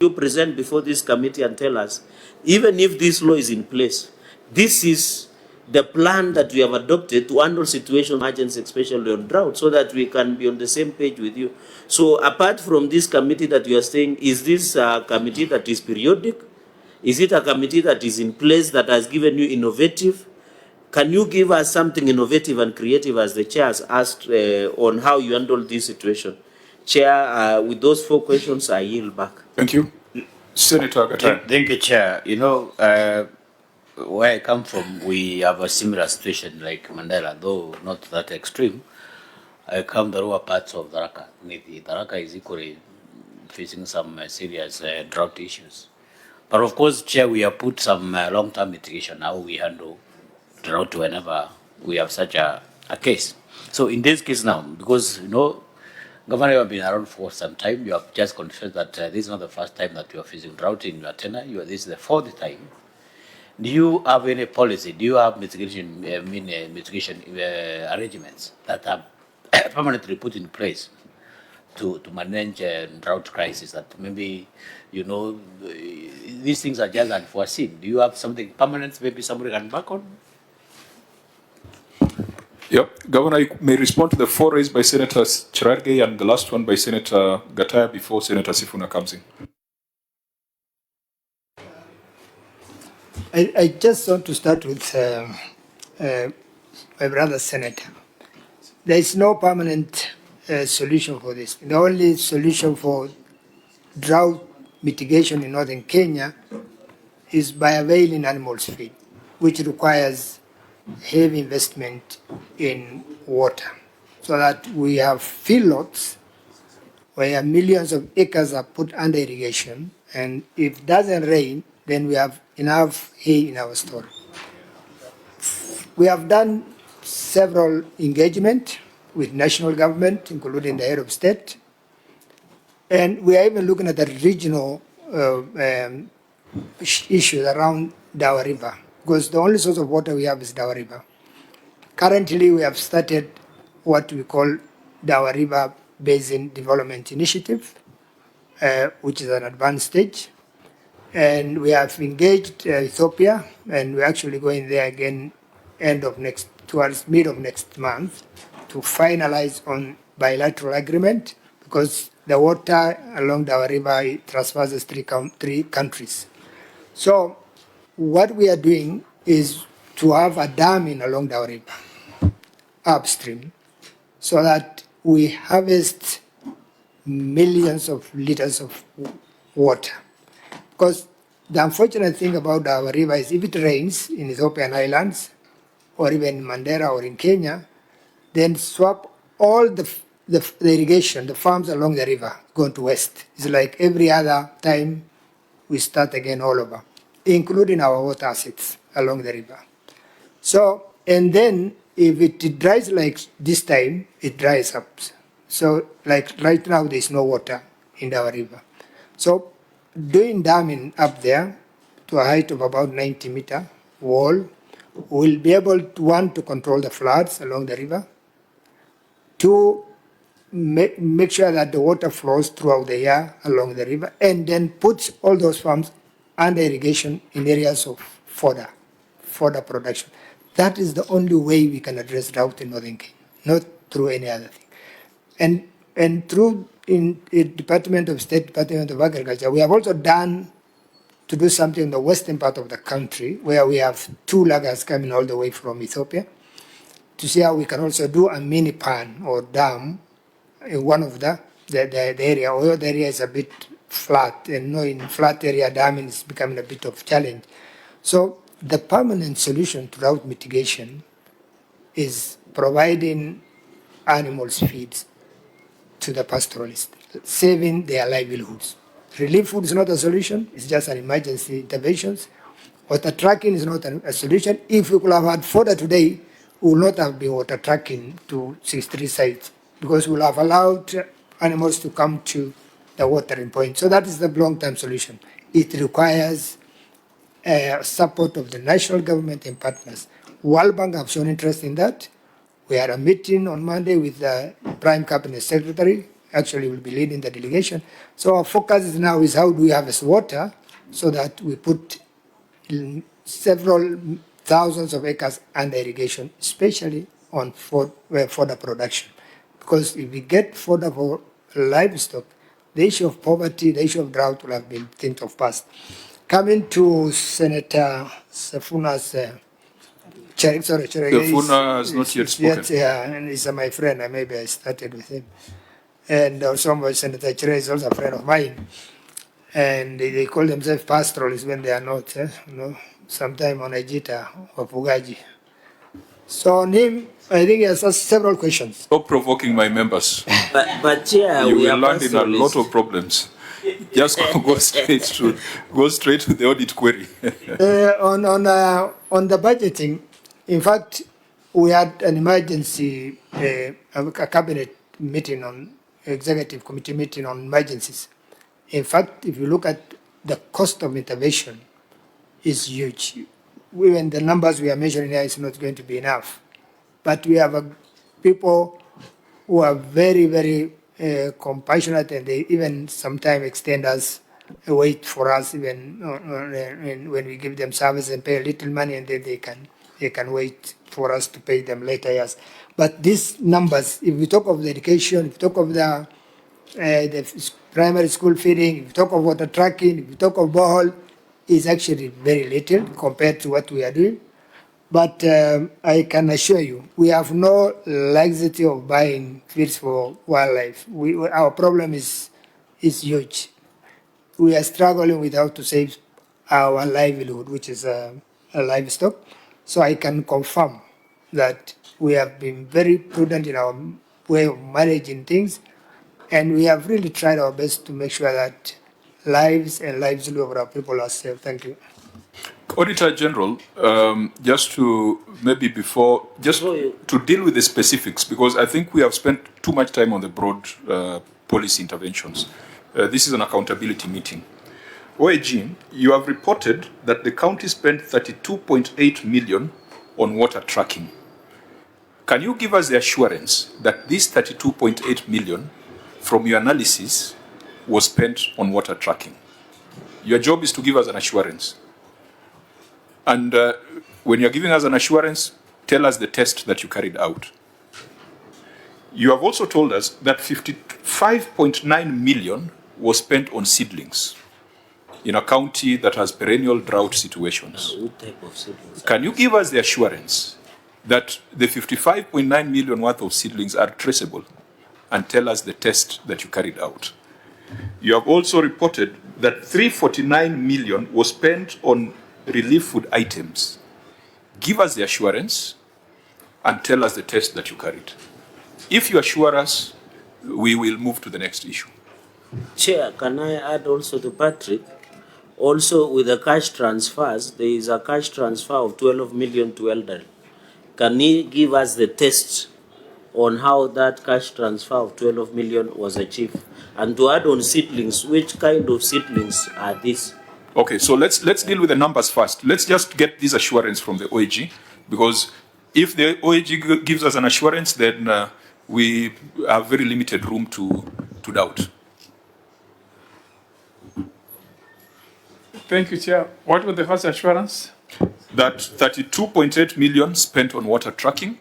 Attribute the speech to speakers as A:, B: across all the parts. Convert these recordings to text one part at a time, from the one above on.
A: you present before this committee and tell us, even if this law is in place, this is the plan that we have adopted to handle situations, emergency, especially on drought, so that we can be on the same page with you. So apart from this committee that you are saying, is this a committee that is periodic? Is it a committee that is in place that has given you innovative? Can you give us something innovative and creative, as the chair has asked, on how you handle this situation? Chair, with those 4 questions, I yield back.
B: Thank you. Senator Gattai.
C: Thank you, Chair. You know, where I come from, we have a similar situation like Mandera, though not that extreme. I come the lower parts of Tharaka. Tharaka is equally facing some serious drought issues. But of course, Chair, we have put some long-term mitigation, how we handle drought whenever we have such a case. So in this case now, because, you know, Governor, you have been around for some time. You have just confessed that this is not the first time that you are facing drought in your tenure. This is the 4th time. Do you have any policy? Do you have mitigation arrangements that are permanently put in place to manage drought crisis? That maybe, you know, these things are just unforeseen. Do you have something permanent? Maybe somebody can back on.
B: Yep. Governor, you may respond to the 4 raised by Senator Cherargei and the last one by Senator Gattai before Senator Sifuna comes in.
D: I just want to start with my brother Senator. There is no permanent solution for this. The only solution for drought mitigation in northern Kenya is by availing animals feed, which requires heavy investment in water, so that we have feedlots where millions of acres are put under irrigation, and if it doesn't rain, then we have enough hay in our store. We have done several engagements with national government, including the head of state, and we are even looking at the regional issues around Dawa River, because the only source of water we have is Dawa River. Currently, we have started what we call Dawa River Basin Development Initiative, which is an advanced stage. And we have engaged Ethiopia, and we're actually going there again towards mid of next month to finalize on bilateral agreement, because the water along Dawa River traverses three countries. So what we are doing is to have a damming along Dawa River upstream, so that we harvest millions of liters of water. Because the unfortunate thing about Dawa River is if it rains in Ethiopian islands, or even in Mandera or in Kenya, then swap all the irrigation, the farms along the river, going to west. It's like every other time we start again all over, including our water assets along the river. So, and then if it dries like this time, it dries up. So like right now, there's no water in our river. So doing damming up there to a height of about 90-meter wall will be able to, one, to control the floods along the river, to make sure that the water flows throughout the year along the river, and then puts all those farms under irrigation in areas of fodder production. That is the only way we can address drought in northern Kenya, not through any other thing. And through in Department of State, Department of Agriculture, we have also done to do something in the western part of the country, where we have 2 lagers coming all the way from Ethiopia, to see how we can also do a mini pan or dam in one of the area, although the area is a bit flat, and in flat area damming is becoming a bit of challenge. So the permanent solution to drought mitigation is providing animals feeds to the pastoralists, saving their livelihoods. Relief food is not a solution, it's just an emergency intervention. Water tracking is not a solution. If we could have had fodder today, we would not have been water tracking to 63 sites, because we will have allowed animals to come to the watering point. So that is the long-term solution. It requires support of the national government and partners. World Bank have shown interest in that. We had a meeting on Monday with the Prime Cabinet Secretary, actually will be leading the delegation. So our focus now is how do we harvest water so that we put in several thousands of acres under irrigation, especially on fodder production. Because if we get fodder for livestock, the issue of poverty, the issue of drought will have been things of past. Coming to Senator Sefuna's
B: Sefuna has not yet spoken.
D: yeah, and he's my friend. Maybe I started with him. And also Senator Chere is also a friend of mine. And they call themselves pastoralists when they are not, sometime on Ajita or Pugaji. So on him, I think he has asked several questions.
B: Stop provoking my members.
A: But Chair,
B: You
A: we
B: will
A: are
B: land in a lot
A: pastoralists.
B: of problems. Just go straight to the audit query.
D: On the budgeting, in fact, we had an emergency, a cabinet meeting on executive committee meeting on emergencies. In fact, if you look at the cost of intervention, is huge. Even the numbers we are measuring here is not going to be enough. But we have people who are very, very compassionate, and they even sometimes extend us a wait for us even when we give them service and pay a little money, and then they can wait for us to pay them later years. But these numbers, if we talk of the education, if we talk of the primary school feeding, if we talk of water tracking, if we talk of borehole, is actually very little compared to what we are doing. But I can assure you, we have no laxity of buying feeds for wildlife. Our problem is huge. We are struggling with how to save our livelihood, which is a livestock. So I can confirm that we have been very prudent in our way of managing things, and we have really tried our best to make sure that lives and livelihood of our people are safe. Thank you.
B: Auditor General, just to deal with the specifics, because I think we have spent too much time on the broad policy interventions. This is an accountability meeting. OAG, you have reported that the county spent 32.8 million on water tracking. Can you give us the assurance that this 32.8 million from your analysis was spent on water tracking? Your job is to give us an assurance. And when you're giving us an assurance, tell us the test that you carried out. You have also told us that 55.9 million was spent on seedlings in a county that has perennial drought situations.
A: What type of seedlings?
B: Can you give us the assurance that the 55.9 million worth of seedlings are traceable, and tell us the test that you carried out? You have also reported that 349 million was spent on relief food items. Give us the assurance and tell us the test that you carried. If you assure us, we will move to the next issue.
A: Chair, can I add also to Patrick? Also, with the cash transfers, there is a cash transfer of 12 million to elderly. Can he give us the test on how that cash transfer of 12 million was achieved? And to add on seedlings, which kind of seedlings are these?
B: Okay, so let's deal with the numbers first. Let's just get this assurance from the OAG, because if the OAG gives us an assurance, then we have very limited room to doubt.
E: Thank you, Chair. What was the first assurance?
B: That 32.8 million spent on water tracking,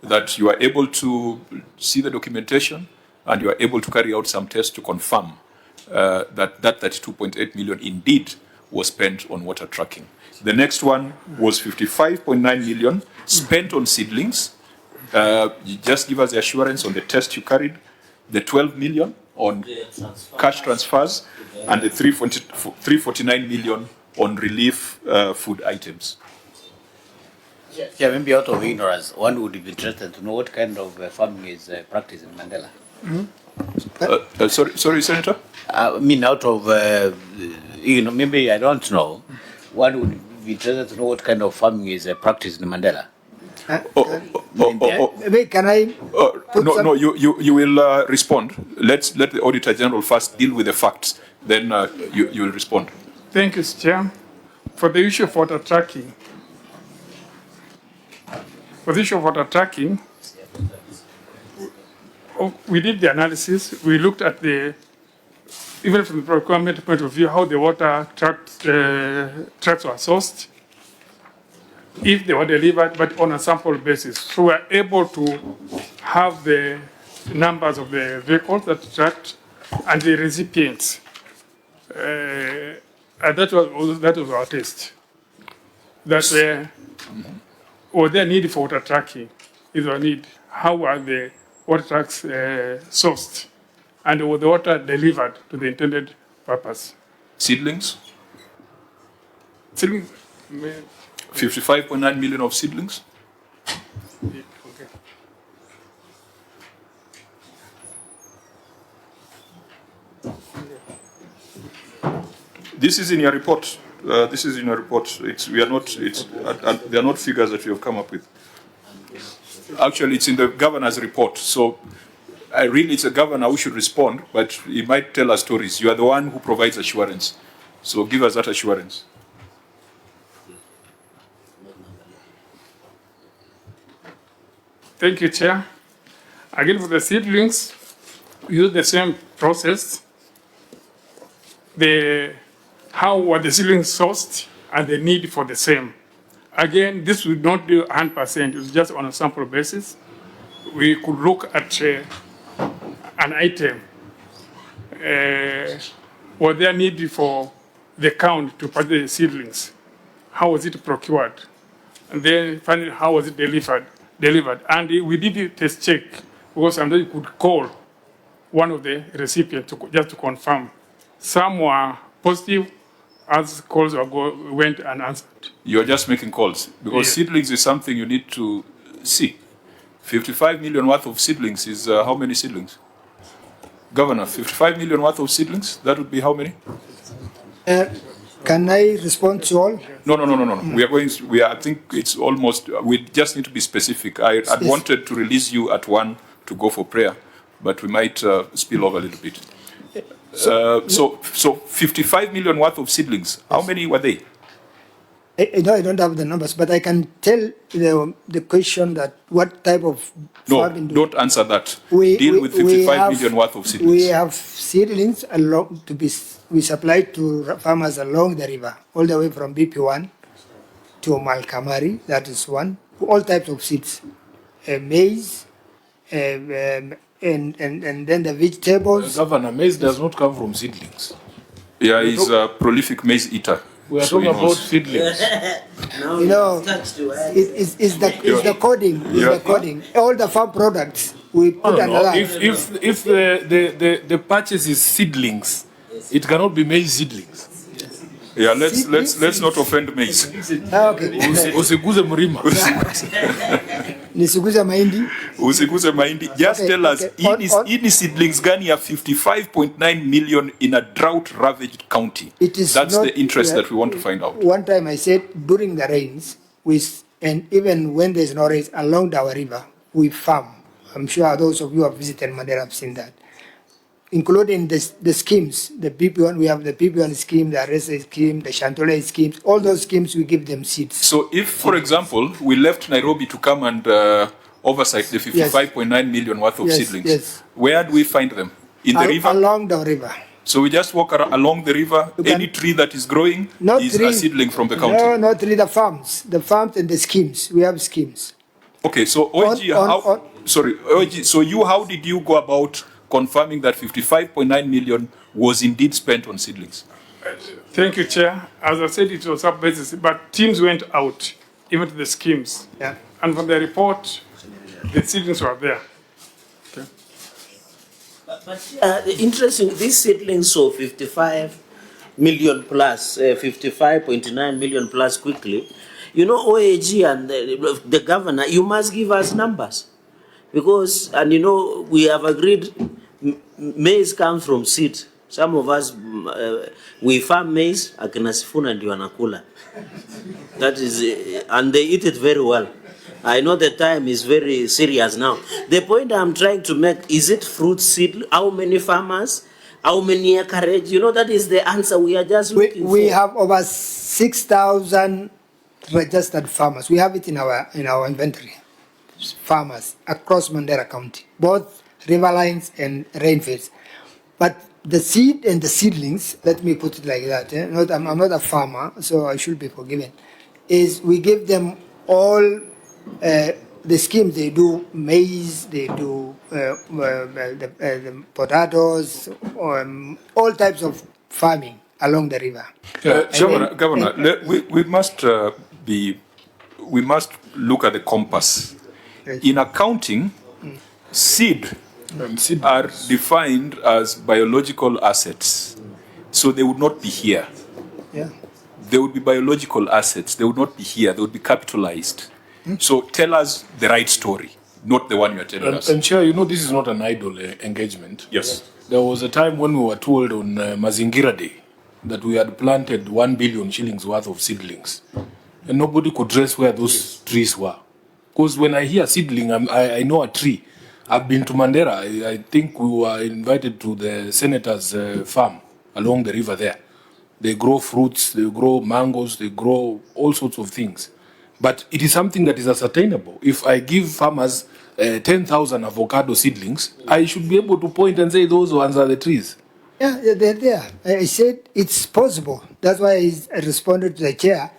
B: that you are able to see the documentation and you are able to carry out some tests to confirm that 32.8 million indeed was spent on water tracking. The next one was 55.9 million spent on seedlings. You just give us the assurance on the test you carried, the 12 million on cash transfers, and the 349 million on relief food items.
C: Yeah, maybe out of ignorance, one would be interested to know what kind of farming is practiced in Mandela.
B: Sorry, Senator?
C: I mean, out of, maybe I don't know, one would be interested to know what kind of farming is practiced in Mandela.
D: Can I?
B: No, you will respond. Let the Auditor General first deal with the facts, then you will respond.
E: Thank you, Chair. For the issue of water tracking, we did the analysis. We looked at even from the procurement point of view, how the water trucks were sourced, if they were delivered, but on a sample basis. So we are able to have the numbers of the vehicles that tracked and the recipients. And that was our test. That was there need for water tracking? Is there a need? How are the water trucks sourced? And was the water delivered to the intended purpose?
B: Seedlings?
E: Seedlings,
B: 55.9 million of seedlings?
E: okay.
B: This is in your report. This is in your report. They are not figures that we have come up with. Actually, it's in the governor's report. So, really, it's a governor who should respond, but he might tell us stories. You are the one who provides assurance. So, give us that assurance.
E: Thank you, Chair. Again, for the seedlings, we use the same process. How were the seedlings sourced and the need for the same. Again, this would not do 100%, it's just on a sample basis. We could look at an item. Was there need for the count to purchase the seedlings? How was it procured? And then finally, how was it delivered? And we did a test check because somebody could call one of the recipients just to confirm. Some were positive, as calls went unanswered.
B: You are just making calls because
E: Yes.
B: seedlings is something you need to see. 55 million worth of seedlings is how many seedlings? Governor, 55 million worth of seedlings, that would be how many?
D: Can I respond to all?
B: No. I think it's almost, we just need to be specific. I'd wanted to release you at 1 to go for prayer, but we might spill over a little bit. So 55 million worth of seedlings, how many were they?
D: No, I don't have the numbers, but I can tell the question that what type of
B: No,
D: farming
B: don't answer that. Deal with 55 million worth of seedlings.
D: We have seedlings we supply to farmers along the river, all the way from BP1 to Malkamari, that is one. All types of seeds, maize, and then the vegetables.
F: Governor, maize does not come from seedlings.
B: Yeah, he's a prolific maize eater.
F: We are
B: So
F: talking
B: he
F: about
B: knows.
F: seedlings.
D: You know, it's the coding. It's the coding. All the farm products we put
F: No.
D: another.
F: If the purchase is seedlings, it cannot be maize seedlings.
B: Yeah, let's not offend maize.
D: Okay.
F: Usiguze mlima.
D: Nisiguza mahindi.
B: Usiguze mahindi. Just
D: Okay,
B: tell us,
D: okay.
B: hii ni seedlings gani ya 55.9 million in a drought-ravaged county?
D: It is
B: That's
D: not,
B: the interest that we want to find out.
D: One time I said during the rains, and even when there's no rains along our river, we farm. I'm sure those of you who have visited Mandera have seen that. Including the schemes, the BP1, we have the BP1 scheme, the RSA scheme, the Chantole schemes, all those schemes we give them seeds.
B: So if, for example, we left Nairobi to come and oversight the 55.9 million worth of
D: Yes,
B: seedlings,
D: yes.
B: where do we find them? In the river?
D: Along the river.
B: So we just walk along the river,
D: You can-
B: any tree that is growing
D: Not
B: is a
D: trees.
B: seedling from the county.
D: No, not really the farms and the schemes. We have schemes.
B: Okay, so OG,
D: On-
B: OG, so how did you go about confirming that 55.9 million was indeed spent on seedlings?
E: Thank you, Chair. As I said, it was up basis, but teams went out, even to the schemes.
D: Yeah.
E: And from the report, the seedlings were there.
A: But interesting, these seedlings of 55 million plus, 55.9 million plus quickly. You know, OAG and the governor, you must give us numbers. Because, and you know, we have agreed maize comes from seed. Some of us, we farm maize, akina Sifuna ndio wanakula. That is, and they eat it very well. I know the time is very serious now. The point I'm trying to make, is it fruit seed? How many farmers? How many acreage? You know, that is the answer we are just looking for.
D: We have over 6,000 registered farmers. We have it in our inventory. Farmers across Mandera County, both riverlines and rainfields. But the seed and the seedlings, let me put it like that, I'm not a farmer, so I should be forgiven, is we give them all the schemes. They do maize, they do the potatoes, all types of farming along the river.
B: Governor, we must look at the compass.
D: Yes.
B: In accounting, seed are defined as biological assets, so they would not be here.
D: Yeah.
B: They would be biological assets. They would not be here. They would be capitalized. So tell us the right story, not the one you are telling us.
F: And Chair, you know this is not an idle engagement.
B: Yes.
F: There was a time when we were told on Mazingira Day that we had planted 1 billion shillings worth of seedlings. And nobody could trace where those trees were. Because when I hear seedling, I know a tree. I've been to Mandera. I think we were invited to the senator's farm along the river there. They grow fruits, they grow mangoes, they grow all sorts of things. But it is something that is ascertainable. If I give farmers 10,000 avocado seedlings, I should be able to point and say those ones are the trees.
D: Yeah, they're there. I said it's possible. That's why I responded to the chair.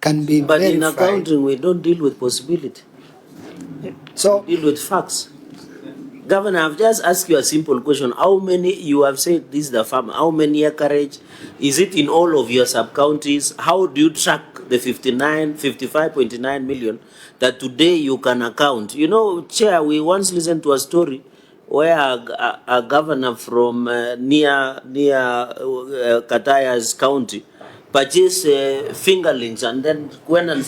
D: Can be
A: But in
D: verified.
A: accounting, we don't deal with possibility.
D: So
A: We deal with facts. Governor, I've just asked you a simple question. How many, you have said this is the farm, how many acreage? Is it in all of your sub-counties? How do you track the 55.9 million that today you can account? You know, Chair, we once listened to a story where a governor from near Kataya's county purchase fingerlings and then went and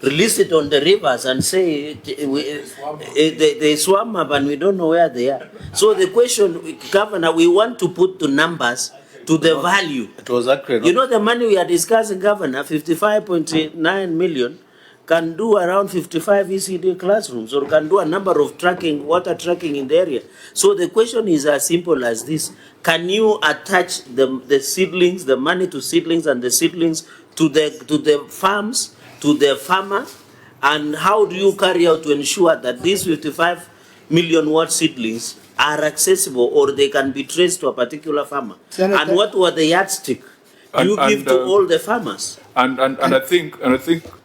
A: release it on the rivers and say they swam up and we don't know where they are. So the question, Governor, we want to put the numbers to the value.
C: It was accurate.
A: You know the money we are discussing, Governor, 55.9 million can do around 55 ECD classrooms or can do a number of water tracking in the area. So the question is as simple as this. Can you attach the seedlings, the money to seedlings and the seedlings to the farms, to the farmer? And how do you carry out to ensure that these 55 million watt seedlings are accessible or they can be traced to a particular farmer?
D: Senator,
A: and what were the yardstick you give to all the farmers?
B: And I think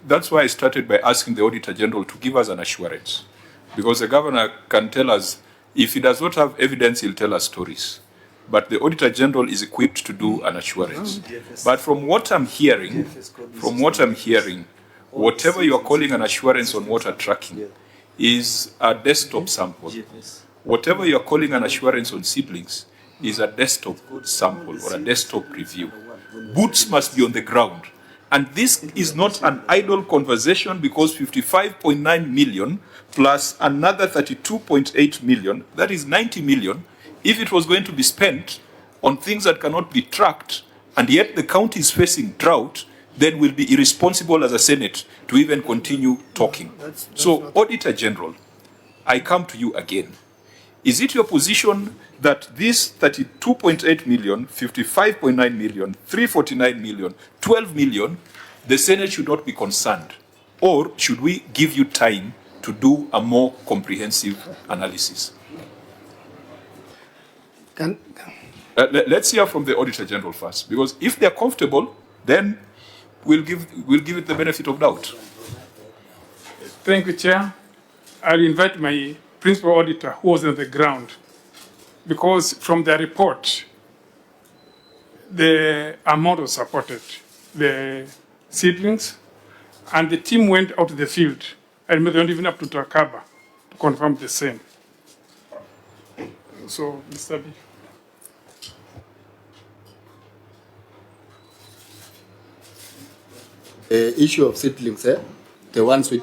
B: that's why I started by asking the Auditor General to give us an assurance, because the governor can tell us if he does not have evidence, he'll tell us stories. But the Auditor General is equipped to do an assurance. But from what I'm hearing, whatever you are calling an assurance on water tracking is a desktop sample. Whatever you are calling an assurance on seedlings is a desktop sample or a desktop review. Boots must be on the ground. And this is not an idle conversation, because 55.9 million plus another 32.8 million, that is 90 million, if it was going to be spent on things that cannot be tracked, and yet the county is facing drought, then we'll be irresponsible as a Senate to even continue talking. So, Auditor General, I come to you again. Is it your position that this 32.8 million, 55.9 million, 349 million, 12 million, the Senate should not be concerned? Or should we give you time to do a more comprehensive analysis? Let's hear from the Auditor General first, because if they're comfortable, then we'll give it the benefit of doubt.
E: Thank you, Chair. I'll invite my principal auditor who was on the ground, because from the report, the amount was supported, the seedlings, and the team went out to the field, and they went even up to Takaba to confirm the same. So, Mr. B.
G: Issue of seedlings, the ones which